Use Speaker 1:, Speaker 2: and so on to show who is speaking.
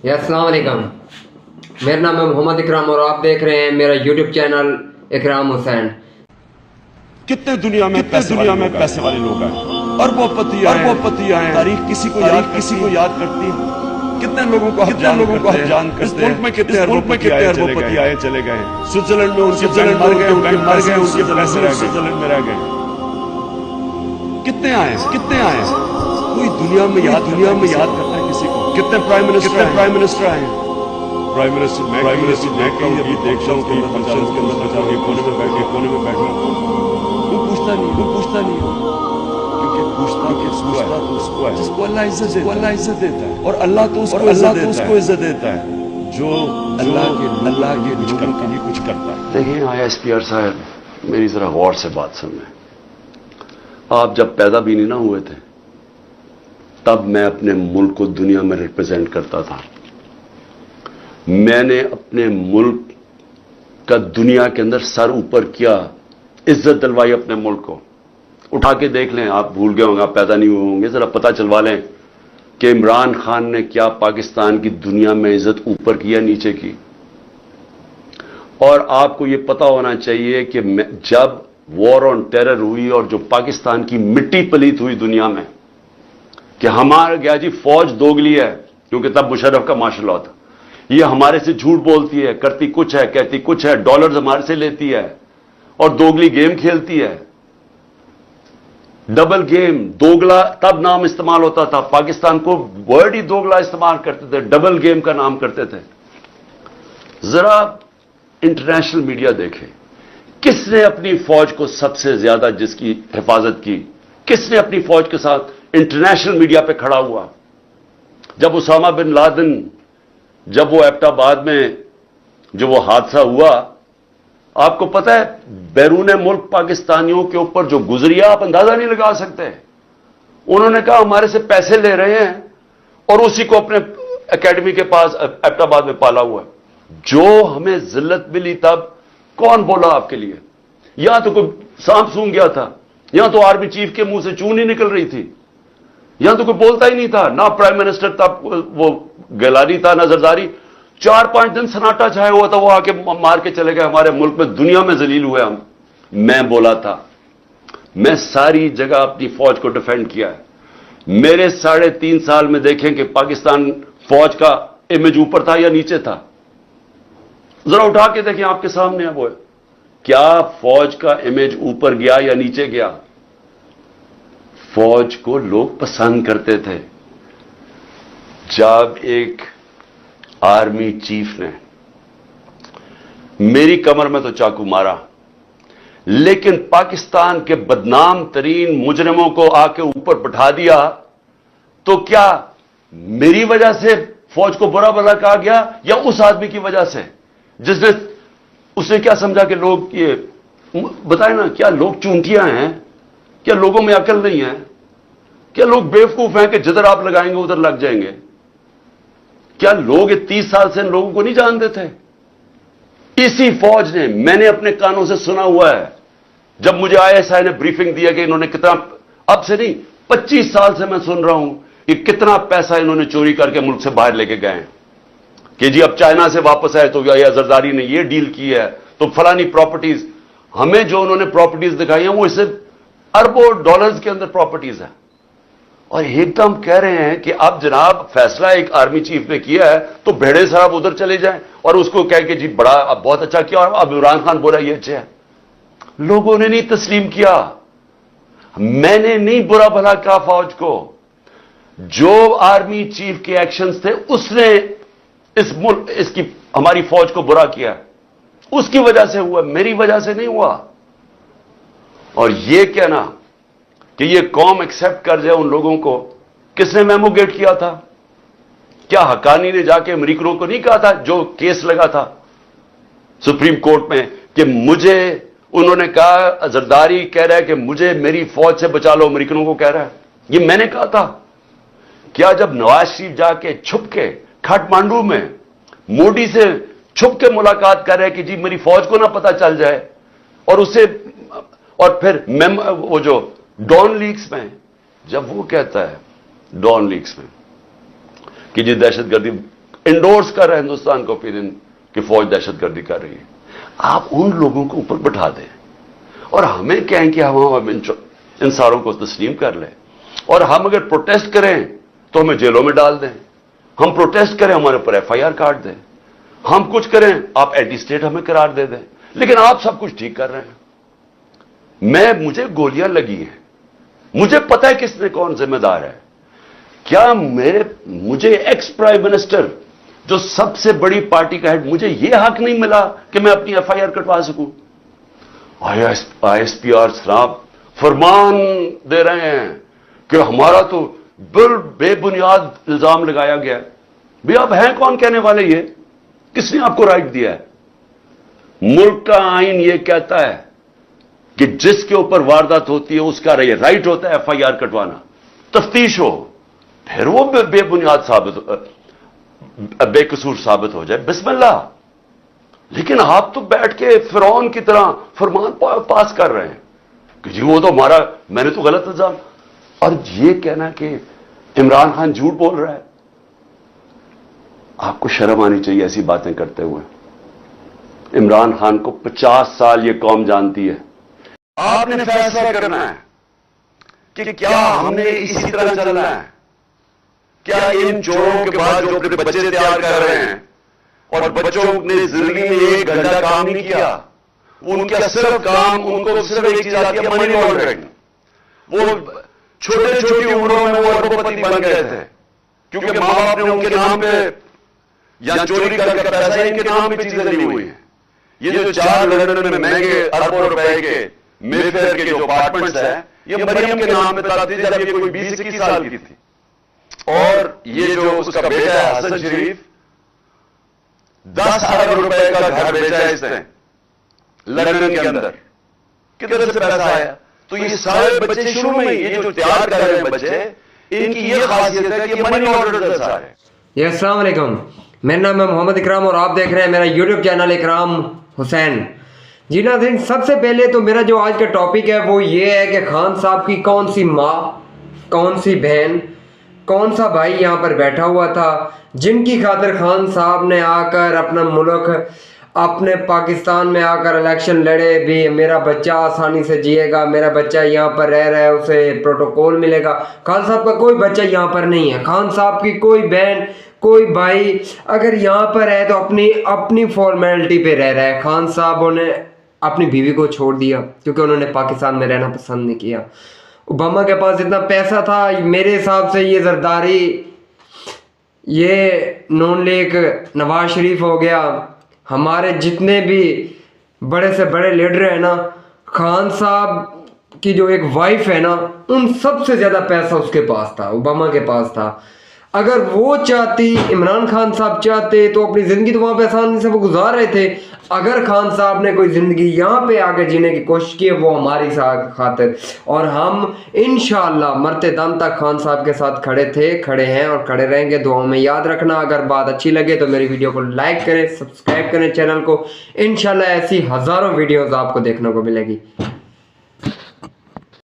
Speaker 1: अस्सलाम वालेकुम। मेरा नाम है मोहम्मद इकराम और आप देख रहे हैं मेरा यूट्यूब चैनल इकराम हुसैन।
Speaker 2: कितने दुनिया में पैसे वाले लोग हैं, अरबोपति हैं, तारीख किसी को याद करती है। कितने लोगों को हम जान करते हैं। मुल्क में कितने अरबोपति आए चले गए। स्विट्जरलैंड में उनके मर गए, उनके पैसे स्विट्जरलैंड में रह गए। कितने आए कोई दुनिया में याद करता है किसी को। कितने प्राइम मिनिस्टर आए। प्राइम मिनिस्टर मैं अभी देखता हूँ कि फंक्शन के अंदर कोने में बैठे वो पूछता नहीं क्योंकि पूछता तो उसको है जिसको अल्लाह इज्जत देता है, और अल्लाह तो उसको इज्जत देता है जो अल्लाह के लोगों के लिए कुछ करता है।
Speaker 3: देखिए ISPR साहब, मेरी जरा गौर से बात सुनना। आप जब पैदा भी नहीं ना हुए थे तब मैं अपने मुल्क को दुनिया में रिप्रेजेंट करता था। मैंने अपने मुल्क का दुनिया के अंदर सर ऊपर किया, इज्जत दिलवाई अपने मुल्क को। उठा के देख लें, आप भूल गए होंगे, आप पैदा नहीं हुए होंगे, जरा पता चलवा लें कि इमरान खान ने क्या पाकिस्तान की दुनिया में इज्जत ऊपर की या नीचे की। और आपको यह पता होना चाहिए कि जब वॉर ऑन टेरर हुई और जो पाकिस्तान की मिट्टी पलीत हुई दुनिया में कि हमारा क्या जी फौज दोगली है, क्योंकि तब मुशर्रफ का मार्शल लॉ था, ये हमारे से झूठ बोलती है, करती कुछ है, कहती कुछ है, डॉलर्स हमारे से लेती है और दोगली गेम खेलती है। डबल गेम, दोगला तब नाम इस्तेमाल होता था। पाकिस्तान को वर्ड ही दोगला इस्तेमाल करते थे, डबल गेम का नाम करते थे। जरा इंटरनेशनल मीडिया देखे, किसने अपनी फौज को सबसे ज्यादा जिसकी हिफाजत की, किसने अपनी फौज के साथ इंटरनेशनल मीडिया पे खड़ा हुआ। जब उसामा बिन लादेन, जब वो एबटाबाद में जो वो हादसा हुआ, आपको पता है बैरून मुल्क पाकिस्तानियों के ऊपर जो गुजरिया आप अंदाजा नहीं लगा सकते। उन्होंने कहा हमारे से पैसे ले रहे हैं और उसी को अपने एकेडमी के पास एबटाबाद में पाला हुआ है। जो हमें जिल्लत मिली तब कौन बोला आपके लिए? यहां तो कोई सांप सूंघ गया था, यहां तो आर्मी चीफ के मुंह से चून ही निकल रही थी, यहां तो कोई बोलता ही नहीं था, ना प्राइम मिनिस्टर तब वो गैलानी था, ना जरदारी। 4-5 दिन सन्नाटा छाया हुआ था, वो आके मार के चले गए। हमारे मुल्क में दुनिया में जलील हुए हम। मैं बोला था, मैं सारी जगह अपनी फौज को डिफेंड किया है। मेरे 3.5 साल में देखें कि पाकिस्तान फौज का इमेज ऊपर था या नीचे था। जरा उठा के देखें, आपके सामने है वो, क्या फौज का इमेज ऊपर गया या नीचे गया? फौज को लोग पसंद करते थे। जब एक आर्मी चीफ ने मेरी कमर में तो चाकू मारा, लेकिन पाकिस्तान के बदनाम तरीन मुजरिमों को आके ऊपर बैठा दिया, तो क्या मेरी वजह से फौज को बुरा भला कहा गया या उस आदमी की वजह से जिसने उसने क्या समझा कि लोग ये बताए ना, क्या लोग चूंटियां हैं? क्या लोगों में अकल नहीं है? क्या लोग बेवकूफ हैं कि जिधर आप लगाएंगे उधर लग जाएंगे? क्या लोग 30 साल से इन लोगों को नहीं जानते थे? इसी फौज ने, मैंने अपने कानों से सुना हुआ है, जब मुझे ISI ने ब्रीफिंग दिया कि इन्होंने कितना, अब से नहीं 25 साल से मैं सुन रहा हूं कि कितना पैसा इन्होंने चोरी करके मुल्क से बाहर लेके गए हैं। कि जी अब चाइना से वापस आए तो या जरदारी ने ये डील की है तो फलानी प्रॉपर्टीज, हमें जो उन्होंने प्रॉपर्टीज दिखाई हैं वो इससे अरबों डॉलर्स के अंदर प्रॉपर्टीज है। और एकदम कह रहे हैं कि अब जनाब फैसला एक आर्मी चीफ ने किया है तो भेड़े साहब उधर चले जाएं और उसको कह के जी बड़ा अब बहुत अच्छा किया, और अब इमरान खान बोला ये अच्छा है। लोगों ने नहीं तस्लीम किया। मैंने नहीं बुरा भला कहा फौज को। जो आर्मी चीफ के एक्शंस थे उसने इसकी हमारी फौज को बुरा किया, उसकी वजह से हुआ, मेरी वजह से नहीं हुआ। और यह कहना कि ये कौम एक्सेप्ट कर जाए उन लोगों को, किसने मेमोगेट किया था? क्या हकानी ने जाके अमरीकनों को नहीं कहा था, जो केस लगा था सुप्रीम कोर्ट में कि मुझे, उन्होंने कहा जरदारी कह रहा है कि मुझे मेरी फौज से बचा लो, अमरीकनों को कह रहा है, ये मैंने कहा था। क्या जब नवाज शरीफ जाके छुप के काठमांडू में मोदी से छुप के मुलाकात कर रहे हैं कि जी मेरी फौज को ना पता चल जाए, और उसे, और फिर वो जो डॉन लीक्स में जब वो कहता है, डॉन लीक्स में कि जी दहशतगर्दी इंडोर्स कर रहा है हिंदुस्तान का ओपिनियन कि फौज दहशतगर्दी कर रही है। आप उन लोगों को ऊपर बैठा दें और हमें कहें कि हम इन सारों को तस्लीम कर लें, और हम अगर प्रोटेस्ट करें तो हमें जेलों में डाल दें, हम प्रोटेस्ट करें हमारे ऊपर FIR काट दें, हम कुछ करें आप एंटी स्टेट हमें करार दे दें, लेकिन आप सब कुछ ठीक कर रहे हैं। मुझे गोलियां लगी हैं, मुझे पता है किसने कौन जिम्मेदार है। क्या मुझे एक्स प्राइम मिनिस्टर जो सबसे बड़ी पार्टी का हेड, मुझे यह हक नहीं मिला कि मैं अपनी FIR कटवा सकूं? ISPR साहब फरमान दे रहे हैं कि हमारा तो बेबुनियाद इल्जाम लगाया गया। भाई आप हैं कौन कहने वाले? ये किसने आपको राइट दिया है? मुल्क का आइन यह कहता है कि जिसके ऊपर वारदात होती है उसका राइट होता है FIR कटवाना, तफ्तीश हो, फिर वो बेबुनियाद बेकसूर साबित हो जाए, बिस्मिल्लाह। लेकिन आप तो बैठ के फिरौन की तरह फरमान पास कर रहे हैं कि जी वो तो हमारा, मैंने तो गलत इल्जाम, और ये कहना कि इमरान खान झूठ बोल रहा है। आपको शर्म आनी चाहिए ऐसी बातें करते हुए। इमरान खान को 50 साल ये कौम जानती है। आपने फैसला करना है कि क्या हमने इसी तरह चलना है, क्या इन चोरों के बाद जो अपने बच्चे तैयार कर रहे हैं और बच्चों ने जिंदगी में 1 घंटा काम नहीं किया, उनका सिर्फ काम, उनको सिर्फ एक चीज आती है, मनी लॉन्ड्रिंग। वो छोटे छोटी उम्रों में वो अरबपति बन गए थे क्योंकि मां बाप ने उनके नाम पे या चोरी करके पैसा इनके नाम पे चीजें ली हुई हैं। ये जो 4 लंदन में महंगे अरबों रुपए के मेफेयर के जो अपार्टमेंट्स हैं, ये मरियम के नाम पे थी जब ये कोई 20-21 साल की थी। और ये जो उसका बेटा है हसन शरीफ, 10 अरब रुपए का घर बेचा है इसने लंदन के अंदर। किधर से पैसा आया? तो ये सारे बच्चे शुरू में ये जो तैयार कर रहे हैं बच्चे, इनकी ये खासियत है कि मनी लॉन्ड्रर सारे।
Speaker 1: ये अस्सलाम वालेकुम, मेरा नाम है मोहम्मद इकराम और आप देख रहे हैं मेरा यूट्यूब चैनल इकराम हुसैन। जी नाज़रीन, सबसे पहले तो मेरा जो आज का टॉपिक है वो ये है कि खान साहब की कौन सी माँ, कौन सी बहन, कौन सा भाई यहाँ पर बैठा हुआ था जिनकी खातिर खान साहब ने आकर अपना मुल्क, अपने पाकिस्तान में आकर इलेक्शन लड़े भी, मेरा बच्चा आसानी से जिएगा, मेरा बच्चा यहाँ पर रह रहा है उसे प्रोटोकॉल मिलेगा। खान साहब का कोई बच्चा यहाँ पर नहीं है, खान साहब की कोई बहन, कोई भाई अगर यहाँ पर है तो अपनी फॉर्मेलिटी पे रह रहा है। खान साहब ने अपनी बीवी को छोड़ दिया क्योंकि उन्होंने पाकिस्तान में रहना पसंद नहीं किया। ओबामा के पास इतना पैसा था, मेरे हिसाब से ये जरदारी, ये नून लीग, नवाज शरीफ हो गया, हमारे जितने भी बड़े से बड़े लीडर हैं ना, खान साहब की जो एक वाइफ है ना, उन सबसे ज़्यादा पैसा उसके पास था, ओबामा के पास था। अगर वो चाहती, इमरान खान साहब चाहते तो अपनी ज़िंदगी तो वहाँ पे आसानी से वो गुजार रहे थे। अगर खान साहब ने कोई ज़िंदगी यहाँ पे आके जीने की कोशिश की है वो हमारी खातिर, और हम इंशाअल्लाह मरते दम तक खान साहब के साथ खड़े थे, खड़े हैं और खड़े रहेंगे। दुआओं में याद रखना। अगर बात अच्छी लगे तो मेरी वीडियो को लाइक करें, सब्सक्राइब करें चैनल को। इंशाअल्लाह ऐसी हज़ारों वीडियोज़ आपको देखने को मिलेगी।